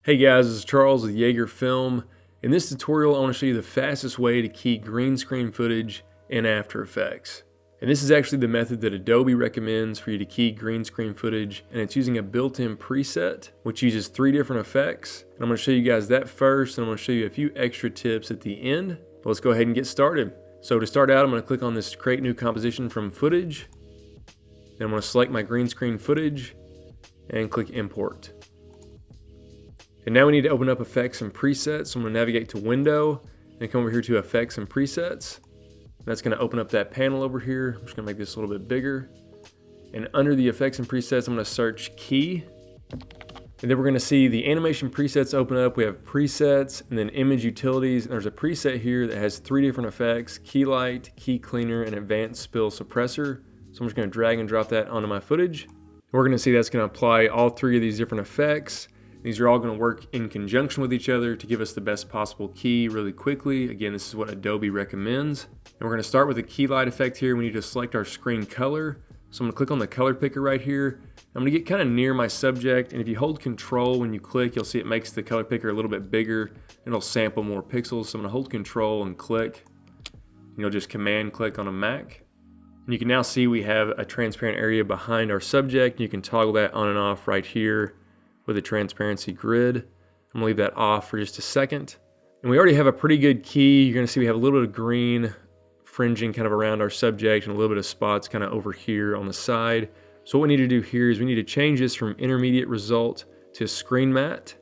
Hey guys, this is Charles with Yeager Film. In this tutorial, I want to show you the fastest way to key green screen footage in After Effects. And this is actually the method that Adobe recommends for you to key green screen footage, and it's using a built-in preset, which uses 3 different effects. And I'm going to show you guys that first, and I'm going to show you a few extra tips at the end. But let's go ahead and get started. So to start out, I'm going to click on this Create New Composition from Footage. Then I'm going to select my green screen footage and click Import. And now we need to open up Effects and Presets. So I'm going to navigate to Window and come over here to Effects and Presets. That's going to open up that panel over here. I'm just going to make this a little bit bigger. And under the Effects and Presets, I'm going to search Key. And then we're going to see the animation presets open up. We have presets and then image utilities. And there's a preset here that has 3 different effects: Key Light, Key Cleaner, and Advanced Spill Suppressor. So I'm just going to drag and drop that onto my footage. We're going to see that's going to apply all 3 of these different effects. These are all going to work in conjunction with each other to give us the best possible key really quickly. Again, this is what Adobe recommends. And we're going to start with the key light effect here. We need to select our screen color. So I'm going to click on the color picker right here. I'm going to get kind of near my subject, and if you hold Control when you click, you'll see it makes the color picker a little bit bigger, and it'll sample more pixels. So I'm going to hold Control and click, and you'll just Command click on a Mac. And you can now see we have a transparent area behind our subject. You can toggle that on and off right here with a transparency grid. I'm gonna leave that off for just a second. And we already have a pretty good key. You're gonna see we have a little bit of green fringing kind of around our subject and a little bit of spots kind of over here on the side. So what we need to do here is we need to change this from intermediate result to screen matte.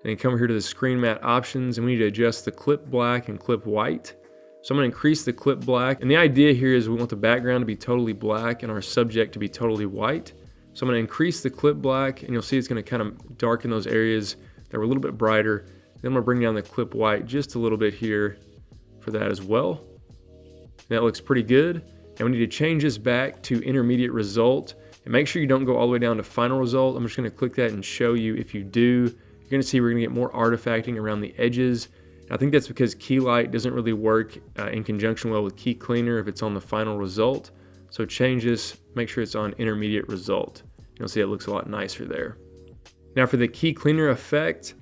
And then come over here to the screen matte options, and we need to adjust the clip black and clip white. So I'm gonna increase the clip black. And the idea here is we want the background to be totally black and our subject to be totally white. So I'm going to increase the clip black, and you'll see it's going to kind of darken those areas that were a little bit brighter. Then I'm going to bring down the clip white just a little bit here for that as well. That looks pretty good. And we need to change this back to intermediate result. And make sure you don't go all the way down to final result. I'm just going to click that and show you. If you do, you're going to see we're going to get more artifacting around the edges. And I think that's because key light doesn't really work in conjunction well with key cleaner if it's on the final result. So change this, make sure it's on intermediate result. You'll see it looks a lot nicer there. Now for the key cleaner effect,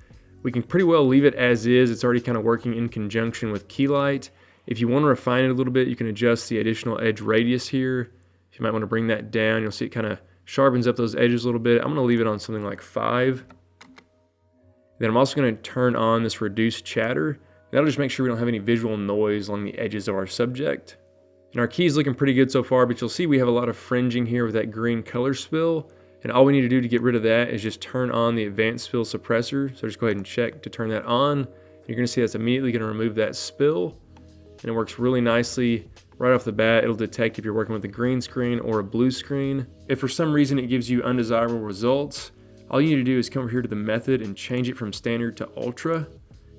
we can pretty well leave it as is. It's already kind of working in conjunction with key light. If you want to refine it a little bit, you can adjust the additional edge radius here. You might want to bring that down. You'll see it kind of sharpens up those edges a little bit. I'm going to leave it on something like 5. Then I'm also going to turn on this reduce chatter. That'll just make sure we don't have any visual noise along the edges of our subject. And our key is looking pretty good so far, but you'll see we have a lot of fringing here with that green color spill. And all we need to do to get rid of that is just turn on the advanced spill suppressor. So just go ahead and check to turn that on. You're gonna see that's immediately gonna remove that spill. And it works really nicely. Right off the bat, it'll detect if you're working with a green screen or a blue screen. If for some reason it gives you undesirable results, all you need to do is come over here to the method and change it from standard to ultra.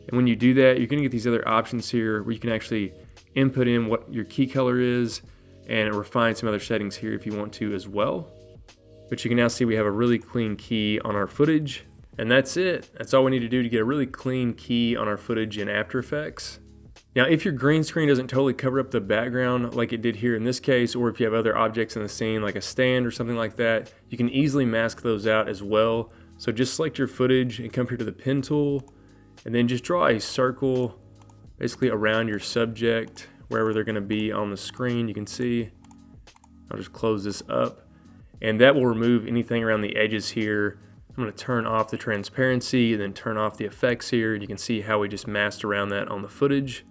And when you do that, you're gonna get these other options here where you can actually input in what your key color is and refine some other settings here if you want to as well. But you can now see we have a really clean key on our footage. And that's it. That's all we need to do to get a really clean key on our footage in After Effects. Now, if your green screen doesn't totally cover up the background like it did here in this case, or if you have other objects in the scene like a stand or something like that, you can easily mask those out as well. So just select your footage and come here to the pen tool, and then just draw a circle basically around your subject, wherever they're going to be on the screen. You can see, I'll just close this up, and that will remove anything around the edges here. I'm going to turn off the transparency and then turn off the effects here, and you can see how we just masked around that on the footage.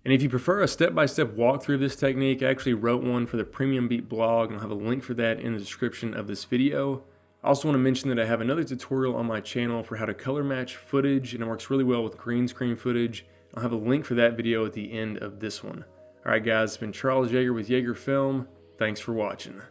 And if you prefer a step-by-step walkthrough of this technique, I actually wrote one for the Premium Beat blog, and I'll have a link for that in the description of this video. I also want to mention that I have another tutorial on my channel for how to color match footage, and it works really well with green screen footage. I'll have a link for that video at the end of this one. Alright guys, it's been Charles Yeager with Yeager Film. Thanks for watching.